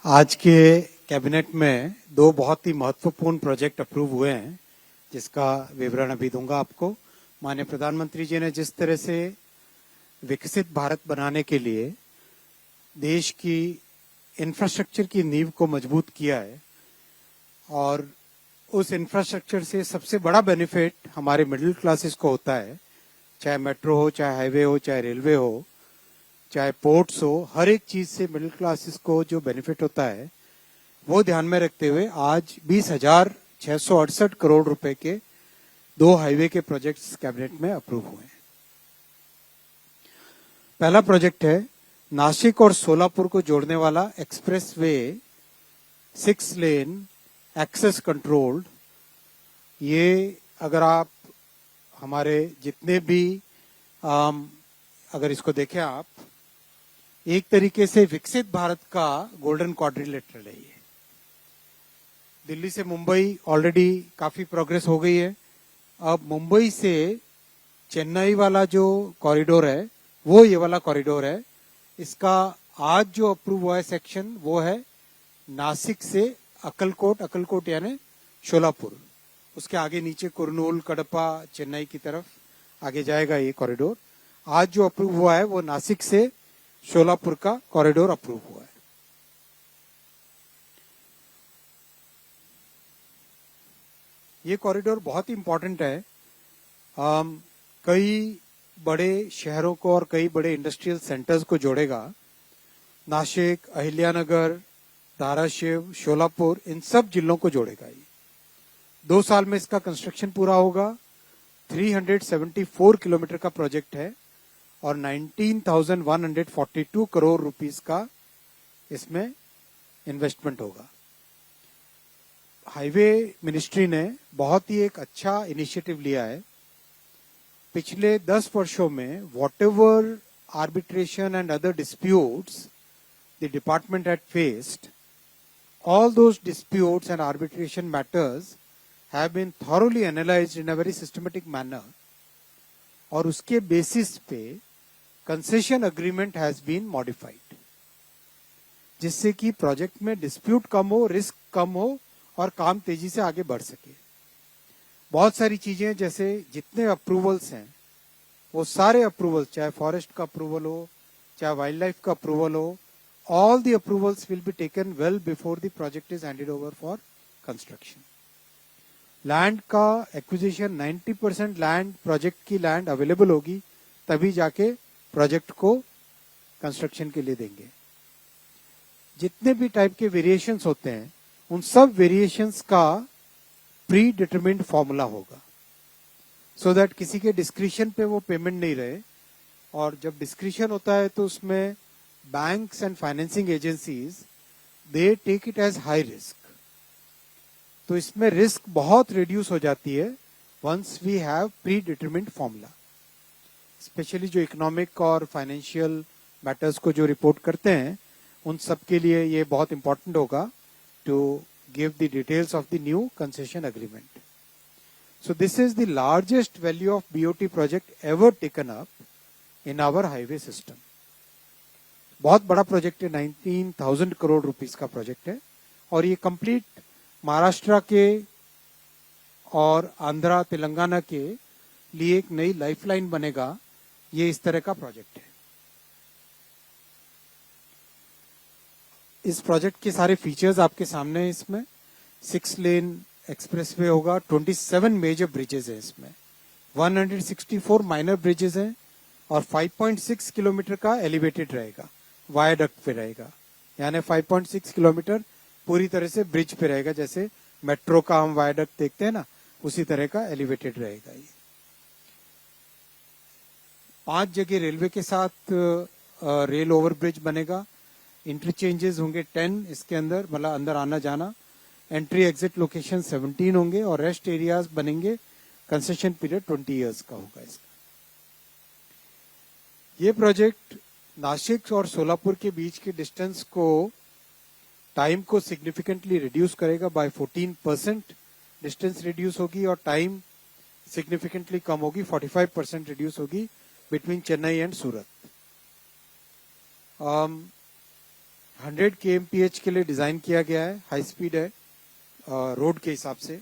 आज के कैबिनेट में दो बहुत ही महत्वपूर्ण प्रोजेक्ट अप्रूव हुए हैं, जिसका विवरण अभी दूंगा आपको। माननीय प्रधानमंत्री जी ने जिस तरह से विकसित भारत बनाने के लिए देश की इंफ्रास्ट्रक्चर की नींव को मजबूत किया है, और उस इंफ्रास्ट्रक्चर से सबसे बड़ा बेनिफिट हमारे मिडिल क्लासेस को होता है। चाहे मेट्रो हो, चाहे हाईवे हो, चाहे रेलवे हो, चाहे पोर्ट्स हो, हर एक चीज से मिडिल क्लासेस को जो बेनिफिट होता है वो ध्यान में रखते हुए आज 20,668 करोड़ रुपए के दो हाईवे के प्रोजेक्ट्स कैबिनेट में अप्रूव हुए हैं। पहला प्रोजेक्ट है नासिक और सोलापुर को जोड़ने वाला expressway 6 lane access controlled. ये अगर आप हमारे जितने भी अगर इसको देखें आप, एक तरीके से विकसित भारत का गोल्डन क्वाड्रिलेटरल है ये। दिल्ली से मुंबई ऑलरेडी काफी प्रोग्रेस हो गई है। अब मुंबई से चेन्नई वाला जो कॉरिडोर है वो ये वाला कॉरिडोर है। इसका आज जो अप्रूव हुआ है सेक्शन वो है नासिक से अक्कलकोट यानी शोलापुर, उसके आगे नीचे कुरनूल, कडपा, चेन्नई की तरफ आगे जाएगा ये कॉरिडोर। आज जो अप्रूव हुआ है वो नासिक से शोलापुर का कॉरिडोर अप्रूव हुआ है। ये कॉरिडोर बहुत ही इंपॉर्टेंट है। कई बड़े शहरों को और कई बड़े इंडस्ट्रियल सेंटर्स को जोड़ेगा। नासिक, अहिल्यानगर, धाराशिव, शोलापुर, इन सब जिलों को जोड़ेगा ये। 2 साल में इसका कंस्ट्रक्शन पूरा होगा। 374 किलोमीटर का प्रोजेक्ट है और 19,142 करोड़ रुपीस का इसमें इन्वेस्टमेंट होगा। हाईवे मिनिस्ट्री ने बहुत ही एक अच्छा इनिशिएटिव लिया है। पिछले 10 वर्षों में whatever arbitration and other disputes the department had faced, all those disputes and arbitration matters have been thoroughly analyzed in a very systematic manner, और उसके बेसिस पे concession agreement has been modified, जिससे कि प्रोजेक्ट में dispute कम हो, risk कम हो और काम तेजी से आगे बढ़ सके। बहुत सारी चीजें, जैसे जितने अप्रूवल्स हैं वो सारे अप्रूवल्स, चाहे फॉरेस्ट का अप्रूवल हो, चाहे वाइल्ड लाइफ का अप्रूवल हो, all the approvals will be taken well before the project is handed over for construction. Land का एक्विजिशन 90% लैंड, प्रोजेक्ट की लैंड अवेलेबल होगी तभी जाके प्रोजेक्ट को कंस्ट्रक्शन के लिए देंगे। जितने भी टाइप के वेरिएशंस होते हैं उन सब वेरिएशंस का प्री डिटरमिन्ड फॉर्मूला होगा, सो दैट किसी के डिस्क्रिशन पे वो पेमेंट नहीं रहे। और जब डिस्क्रिशन होता है तो उसमें banks and financing agencies, they take it as high risk. तो इसमें रिस्क बहुत रिड्यूस हो जाती है once we have predetermined formula. Specially जो इकोनॉमिक और फाइनेंशियल मैटर्स को जो रिपोर्ट करते हैं उन सब के लिए ये बहुत इंपॉर्टेंट होगा to give the details of the new concession agreement. So this is the largest value of BOT project ever taken up in our highway system. बहुत बड़ा प्रोजेक्ट है, 19,000 करोड़ रुपीस का प्रोजेक्ट है, और ये कंप्लीट महाराष्ट्र के और आंध्रा, तेलंगाना के लिए एक नई लाइफलाइन बनेगा। ये इस तरह का प्रोजेक्ट है। इस प्रोजेक्ट के सारे फीचर्स आपके सामने हैं। इसमें 6 लेन एक्सप्रेसवे होगा, 27 मेजर ब्रिजेस हैं इसमें, 164 माइनर ब्रिजेस हैं और 5.6 किलोमीटर का एलिवेटेड रहेगा, वायाडक्ट पे रहेगा। यानी 5.6 किलोमीटर पूरी तरह से ब्रिज पे रहेगा, जैसे मेट्रो का हम वायाडक्ट देखते हैं ना, उसी तरह का एलिवेटेड रहेगा ये। 5 जगह रेलवे के साथ रेल ओवरब्रिज बनेगा। इंटरचेंजेस होंगे 10 इसके अंदर, मतलब अंदर आना जाना। एंट्री एग्जिट लोकेशन 17 होंगे और रेस्ट एरियाज बनेंगे। कंसेशन पीरियड 20 ईयर्स का होगा इसका। ये प्रोजेक्ट नासिक और सोलापुर के बीच के डिस्टेंस को, टाइम को सिग्निफिकेंटली रिड्यूस करेगा। बाय 14% डिस्टेंस रिड्यूस होगी और टाइम सिग्निफिकेंटली कम होगी, 45% रिड्यूस होगी between Chennai and Surat. 100 kmph के लिए डिजाइन किया गया है, हाई स्पीड है रोड के हिसाब से।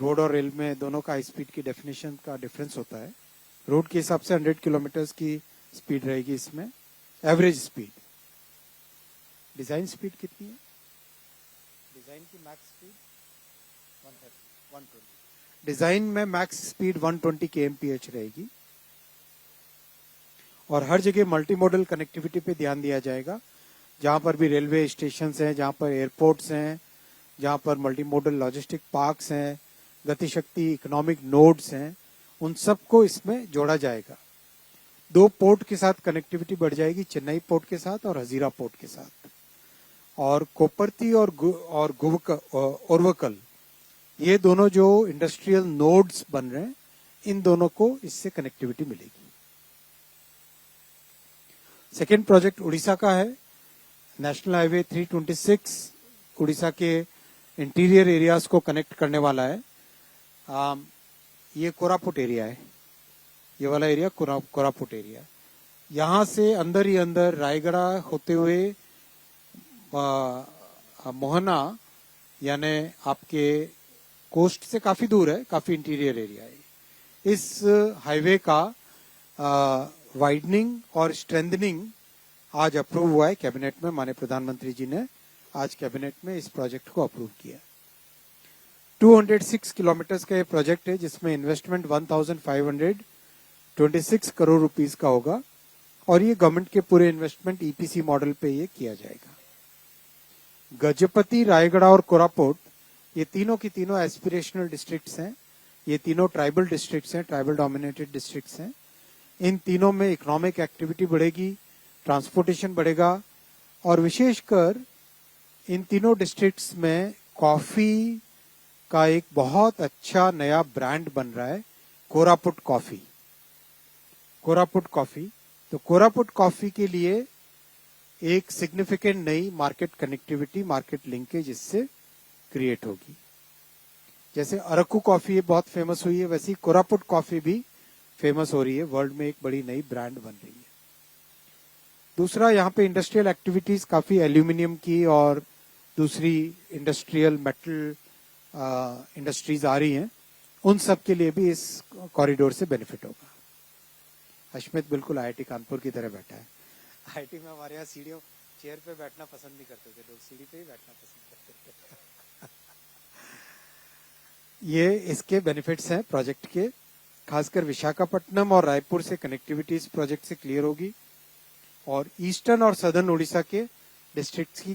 रोड और रेल में दोनों का हाई स्पीड की डेफिनेशन का डिफरेंस होता है। रोड के हिसाब से 100 किलोमीटर की स्पीड रहेगी इसमें, एवरेज स्पीड। डिजाइन स्पीड कितनी है? डिजाइन की मैक्स स्पीड 120। डिजाइन में मैक्स स्पीड 120 kmph रहेगी। और हर जगह मल्टी मॉडल कनेक्टिविटी पे ध्यान दिया जाएगा। जहां पर भी रेलवे स्टेशन हैं, जहां पर एयरपोर्ट्स हैं, जहां पर मल्टी मॉडल लॉजिस्टिक पार्क्स हैं, गतिशक्ति इकोनॉमिक नोड्स हैं, उन सबको इसमें जोड़ा जाएगा। 2 पोर्ट के साथ कनेक्टिविटी बढ़ जाएगी, चेन्नई पोर्ट के साथ और हजीरा पोर्ट के साथ। और कोपरती और ओरवकल, ये दोनों जो इंडस्ट्रियल नोड्स बन रहे हैं, इन दोनों को इससे कनेक्टिविटी मिलेगी। सेकेंड प्रोजेक्ट उड़ीसा का है, नेशनल हाईवे 326 उड़ीसा के इंटीरियर एरियाज को कनेक्ट करने वाला है। ये कोरापुट एरिया है, ये वाला एरिया कोरापुट एरिया। यहां से अंदर ही अंदर रायगढ़ होते हुए मोहना, यानी आपके कोस्ट से काफी दूर है, काफी इंटीरियर एरिया है। इस हाईवे का वाइडनिंग और स्ट्रेंथनिंग आज अप्रूव हुआ है कैबिनेट में। माननीय प्रधानमंत्री जी ने आज कैबिनेट में इस प्रोजेक्ट को अप्रूव किया। 206 किलोमीटर का ये प्रोजेक्ट है, जिसमें इन्वेस्टमेंट 1526 करोड़ रुपीस का होगा। और ये गवर्नमेंट के पूरे इन्वेस्टमेंट ईपीसी मॉडल पे ये किया जाएगा। गजपति, रायगढ़ और कोरापुट, ये तीनों की तीनों एस्पिरेशनल डिस्ट्रिक्ट्स हैं। ये तीनों ट्राइबल डिस्ट्रिक्ट्स हैं, ट्राइबल डोमिनेटेड डिस्ट्रिक्ट्स हैं। इन तीनों में इकोनॉमिक एक्टिविटी बढ़ेगी, ट्रांसपोर्टेशन बढ़ेगा। और विशेषकर इन तीनों डिस्ट्रिक्ट्स में कॉफी का एक बहुत अच्छा नया ब्रांड बन रहा है, कोरापुट कॉफी। कोरापुट कॉफी, तो कोरापुट कॉफी के लिए एक सिग्निफिकेंट नई मार्केट कनेक्टिविटी, मार्केट लिंकेज इससे क्रिएट होगी। जैसे अरकू कॉफी बहुत फेमस हुई है, वैसी कोरापुट कॉफी भी फेमस हो रही है, वर्ल्ड में एक बड़ी नई ब्रांड बन रही है। दूसरा, यहाँ पे इंडस्ट्रियल एक्टिविटीज काफी एल्यूमिनियम की और दूसरी इंडस्ट्रियल मेटल इंडस्ट्रीज आ रही हैं, उन सब के लिए भी इस कॉरिडोर से बेनिफिट होगा। अश्मित बिल्कुल आईआईटी कानपुर की तरह बैठा है। आईआईटी में हमारे यहाँ सीढ़ियों चेयर पे बैठना पसंद नहीं करते थे लोग, सीढ़ी पे ही बैठना पसंद करते थे। ये इसके बेनिफिट्स हैं प्रोजेक्ट के। खासकर विशाखापट्टनम और रायपुर से कनेक्टिविटी इस प्रोजेक्ट से क्लियर होगी। और ईस्टर्न और सदर्न उड़ीसा के डिस्ट्रिक्ट्स की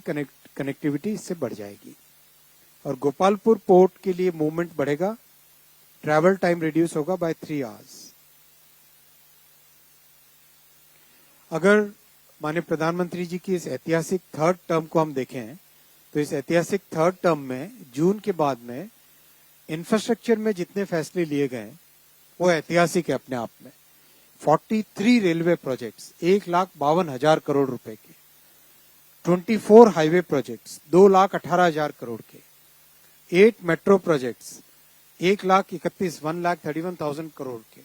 कनेक्टिविटी इससे बढ़ जाएगी। और गोपालपुर पोर्ट के लिए मूवमेंट बढ़ेगा, ट्रैवल टाइम रिड्यूस होगा बाय 3 आवर्स। अगर माननीय प्रधानमंत्री जी की इस ऐतिहासिक थर्ड टर्म को हम देखें, तो इस ऐतिहासिक थर्ड टर्म में जून के बाद में इंफ्रास्ट्रक्चर में जितने फैसले लिए गए वो ऐतिहासिक है अपने आप में। 43 रेलवे प्रोजेक्ट्स 1,52,000 करोड़ रुपए के, 24 हाईवे प्रोजेक्ट्स 2,18,000 करोड़ के, 8 मेट्रो प्रोजेक्ट्स 1,31,000 करोड़ के,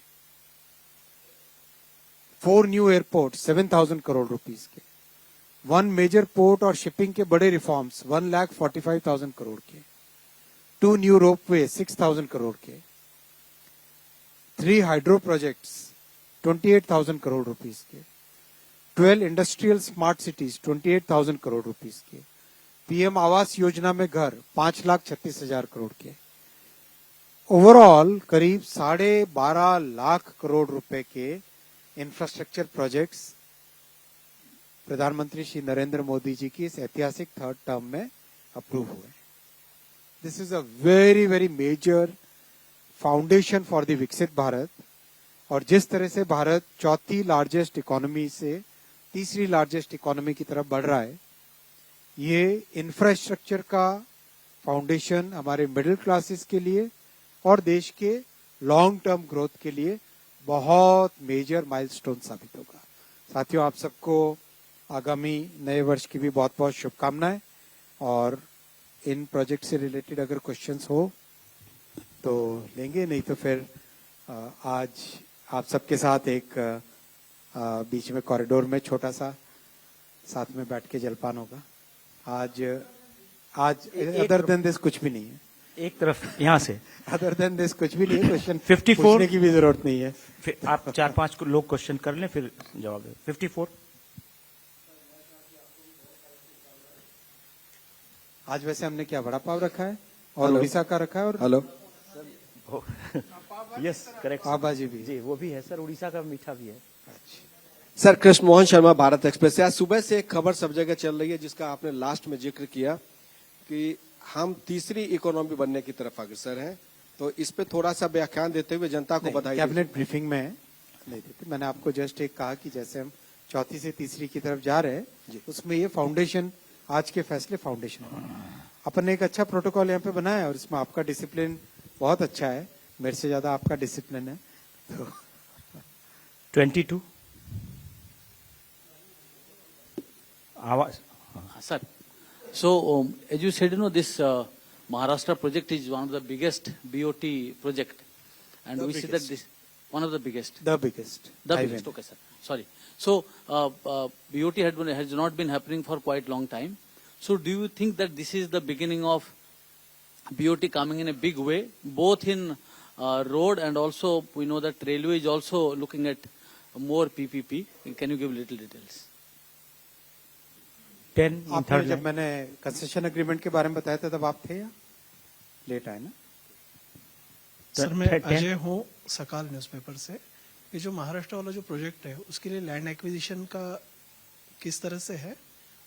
4 न्यू एयरपोर्ट 7,000 करोड़ रुपीस के, 1 मेजर पोर्ट और शिपिंग के बड़े रिफॉर्म्स 1,45,000 करोड़ के, 2 न्यू रोपवे 6,000 करोड़ के, 3 हाइड्रो प्रोजेक्ट्स 28,000 करोड़ रुपीस के, 12 industrial smart cities 28,000 crore rupees के, पीएम आवास योजना में घर 5,36,000 करोड़ के। ओवरऑल करीब 12.5 लाख करोड़ रुपए के इंफ्रास्ट्रक्चर प्रोजेक्ट्स प्रधानमंत्री श्री नरेंद्र मोदी जी की इस ऐतिहासिक थर्ड टर्म में अप्रूव हुए। This is a very very major foundation for the विकसित भारत। और जिस तरह से भारत चौथी लार्जेस्ट इकोनॉमी से तीसरी लार्जेस्ट इकोनॉमी की तरफ बढ़ रहा है, ये इंफ्रास्ट्रक्चर का फाउंडेशन हमारे मिडिल क्लासेस के लिए और देश के लॉन्ग टर्म ग्रोथ के लिए बहुत मेजर माइलस्टोन साबित होगा। साथियों, आप सबको आगामी नए वर्ष की भी बहुत बहुत शुभकामनाएं। और इन प्रोजेक्ट से रिलेटेड अगर क्वेश्चंस हो तो लेंगे, नहीं तो फिर आज आप सबके साथ एक बीच में कॉरिडोर में छोटा सा साथ में बैठ के जलपान होगा। आज अदर देन दिस कुछ भी नहीं है। एक तरफ यहाँ से अदर देन दिस कुछ भी नहीं है। क्वेश्चन 54 पूछने की भी जरूरत नहीं है। फिर आप 4-5 लोग क्वेश्चन कर लें फिर जवाब दें। 54 आज वैसे हमने क्या वड़ा पाव रखा है और हेलो। उड़ीसा का रखा है और हेलो यस करेक्ट पाव भाजी भी। जी वो भी है सर, उड़ीसा का मीठा भी है। सर, कृष्ण मोहन शर्मा, भारत एक्सप्रेस से। आज सुबह से एक खबर सब जगह चल रही है जिसका आपने लास्ट में जिक्र किया कि हम तीसरी इकोनॉमी बनने की तरफ अग्रसर हैं, तो इस पे थोड़ा सा व्याख्यान देते हुए जनता को बधाई। कैबिनेट ब्रीफिंग में नहीं देते। मैंने आपको जस्ट एक कहा कि जैसे हम चौथी से तीसरी की तरफ जा रहे हैं, उसमें ये फाउंडेशन, आज के फैसले फाउंडेशन है। अपन ने एक अच्छा प्रोटोकॉल यहाँ पे बनाया और इसमें आपका डिसिप्लिन बहुत अच्छा है, मेरे से ज्यादा आपका डिसिप्लिन है। तो 22 आवाज Sir, so as you said, this Maharashtra project is one of the biggest BOT project, and The we see that biggest. this one of the biggest. the biggest Biggest. Okay, sir. Sorry. So BOT has not been happening for quite long time. So do you think that this is the beginning of BOT coming in a big way, both in road and also we know that railway is also looking at more PPP. Can you give little details? 10 in आपने third जब line. मैंने concession agreement के बारे में बताया था तब आप थे या लेट आए ना? सर, मैं 10. अजय हूँ सकाल न्यूज़पेपर से। ये जो महाराष्ट्र वाला जो प्रोजेक्ट है उसके लिए लैंड एक्विजिशन का किस तरह से है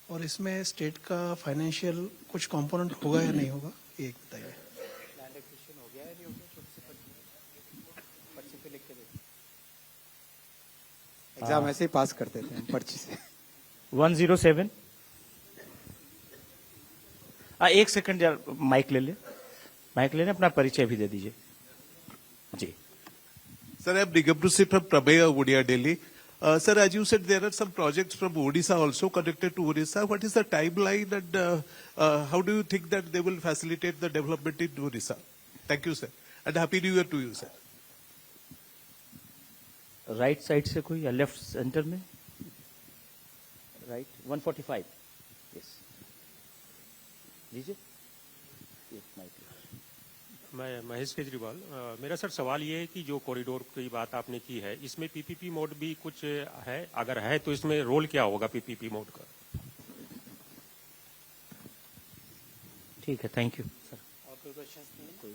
और इसमें स्टेट का फाइनेंशियल कुछ कंपोनेंट होगा या नहीं होगा, ये एक बताइए। एग्जाम ऐसे ही पास करते थे हम पर्ची से। 107 एक सेकंड यार, माइक ले ले अपना परिचय भी दे दीजिए जी। Sir, I'm Nigamrusi from Prameya, Udia, Delhi. Sir, as you said, there are some projects from Odisha also connected to Odisha. What is the timeline and how do you think that they will facilitate the development in Odisha? Thank you, sir. And Happy New Year to you, sir. Right side से कोई या left centre में? Right 145 yes लीजिए mic. मैं महेश केजरीवाल। मेरा sir सवाल ये है कि जो कॉरिडोर की बात आपने की है, इसमें पीपीपी मोड भी कुछ है? अगर है तो इसमें रोल क्या होगा पीपीपी मोड का? ठीक है, थैंक यू सर। और कोई क्वेश्चन नहीं?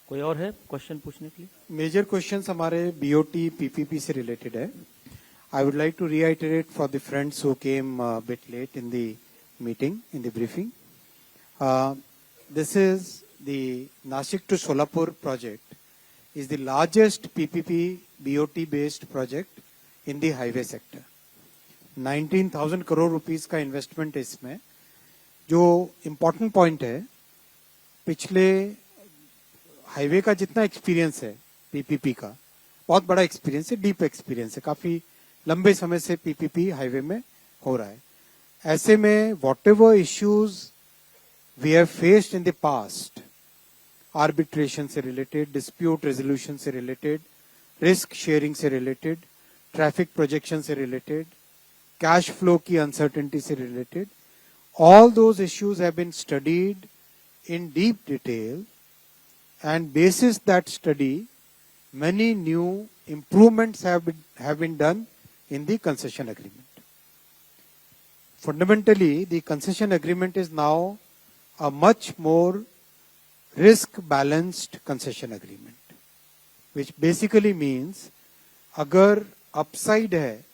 कोई और है क्वेश्चन पूछने के लिए? मेजर क्वेश्चंस हमारे बीओटी पीपीपी से रिलेटेड है। I would like to reiterate for the friends who came bit late in the meeting, in the briefing. This is the Nashik to Solapur project is the largest PPP BOT based project in the highway sector. 19,000 crore rupees का investment है इसमें। जो important point है, पिछले highway का जितना experience है PPP का, बहुत बड़ा एक्सपीरियंस है, डीप एक्सपीरियंस है, काफी लंबे समय से पीपीपी हाईवे में हो रहा है। ऐसे में whatever issues we have faced in the past, arbitration से रिलेटेड, डिस्प्यूट रेजोल्यूशन से रिलेटेड, रिस्क शेयरिंग से रिलेटेड, ट्रैफिक प्रोजेक्शन से रिलेटेड, कैश फ्लो की अनसर्टेनिटी से related, all those issues have been studied in deep detail, and basis that study many new improvements have been done in the concession agreement. Fundamentally, the concession agreement is now a much more risk-balanced concession agreement, which basically means अगर upside है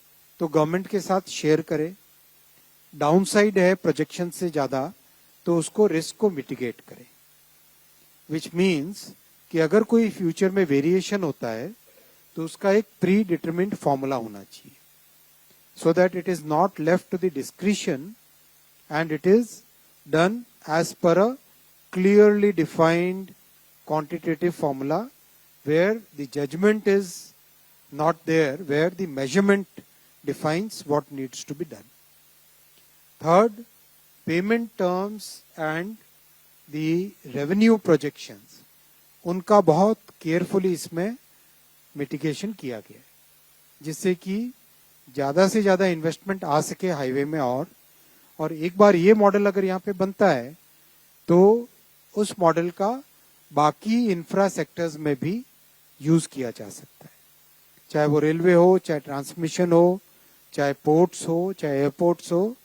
तो government के साथ share करे, downside है projection से ज्यादा तो उसको रिस्क को मिटिगेट करे, विच मीन्स कि अगर कोई फ्यूचर में वेरिएशन होता है तो उसका एक प्री डिटरमिन्ड फॉर्मूला होना चाहिए, so that it is not left to the discretion and it is done as per a clearly defined quantitative formula where the judgment is not there, where the measurement defines what needs to be done. Third, payment terms and the revenue projections, उनका बहुत carefully इसमें mitigation किया गया है, जिससे कि ज्यादा से ज्यादा इन्वेस्टमेंट आ सके हाईवे में। और एक बार ये मॉडल अगर यहाँ पे बनता है तो उस मॉडल का बाकी इंफ्रा सेक्टर्स में भी यूज किया जा सकता है, चाहे वो रेलवे हो, चाहे ट्रांसमिशन हो, चाहे पोर्ट्स हो, चाहे एयरपोर्ट्स हो,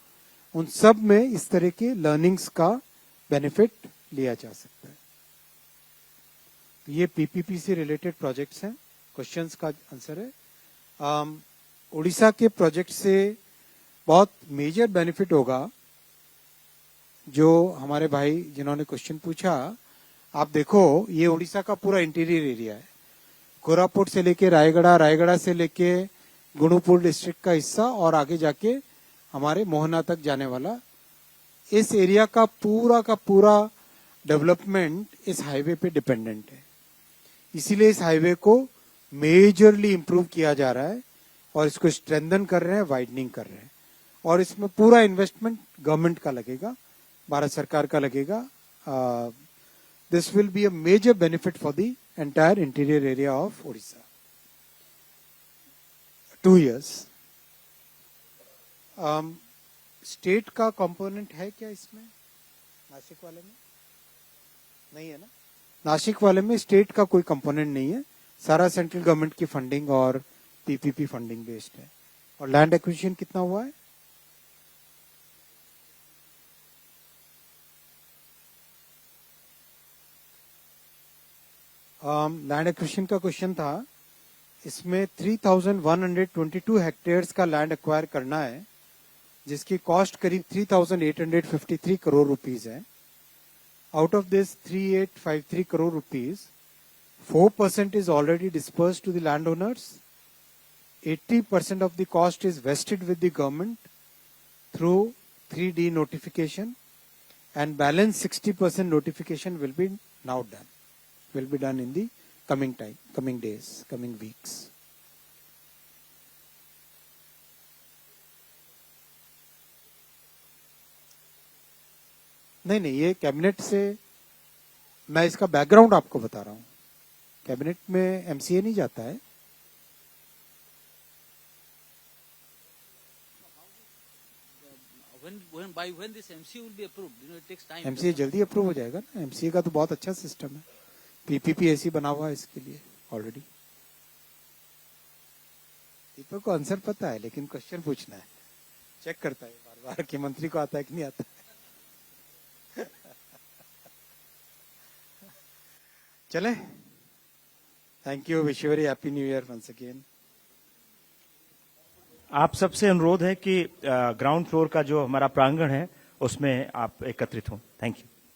उन सब में इस तरह के लर्निंग्स का बेनिफिट लिया जा सकता है। ये पीपीपी से रिलेटेड प्रोजेक्ट्स हैं। क्वेश्चंस का आंसर है उड़ीसा के प्रोजेक्ट से बहुत मेजर बेनिफिट होगा। जो हमारे भाई जिन्होंने क्वेश्चन पूछा, आप देखो ये उड़ीसा का पूरा इंटीरियर एरिया है, कोरापुट से लेके रायगढ़, रायगढ़ से लेके गुणुपुर डिस्ट्रिक्ट का हिस्सा और आगे जाके हमारे मोहना तक जाने वाला इस एरिया का पूरा डेवलपमेंट इस हाईवे पे डिपेंडेंट है। इसीलिए इस हाईवे को मेजरली इंप्रूव किया जा रहा है और इसको स्ट्रेंथन कर रहे हैं, वाइडनिंग कर रहे हैं। और इसमें पूरा इन्वेस्टमेंट गवर्नमेंट का लगेगा, भारत सरकार का लगेगा। This will be a major benefit for the entire interior area of Odisha. 2 years state का कंपोनेंट है क्या इसमें? नासिक वाले में नहीं है ना? नासिक वाले में स्टेट का कोई कंपोनेंट नहीं है, सारा सेंट्रल गवर्नमेंट की फंडिंग और पीपीपी फंडिंग बेस्ड है। और लैंड एक्विजिशन कितना हुआ है? लैंड एक्विजिशन का क्वेश्चन था, इसमें 3,122 हेक्टेयर्स का लैंड एक्वायर करना है, जिसकी कॉस्ट करीब 3,853 करोड़ रुपीस है। Out of this 3,853 crore rupees 4% is already dispersed to the landowners. 80% of the cost is vested with the government through 3D notification, and balance 60% notification will be now done. Will be done in the coming time, coming days, coming weeks. नहीं, ये cabinet से, मैं इसका background आपको बता रहा हूं। Cabinet में एमसीए नहीं जाता है। When this MCA will be approved, it takes time. MCA जल्दी अप्रूव हो जाएगा ना। एमसीए का तो बहुत अच्छा सिस्टम है, पीपीपी ऐसी बना हुआ है इसके लिए ऑलरेडी। दीपक को आंसर पता है, लेकिन क्वेश्चन पूछना है, चेक करता है बार बार कि मंत्री को आता है कि नहीं आता है। चले, thank you, wish you very happy new year once again. आप सबसे अनुरोध है कि ग्राउंड फ्लोर का जो हमारा प्रांगण है उसमें आप एकत्रित हों। Thank you.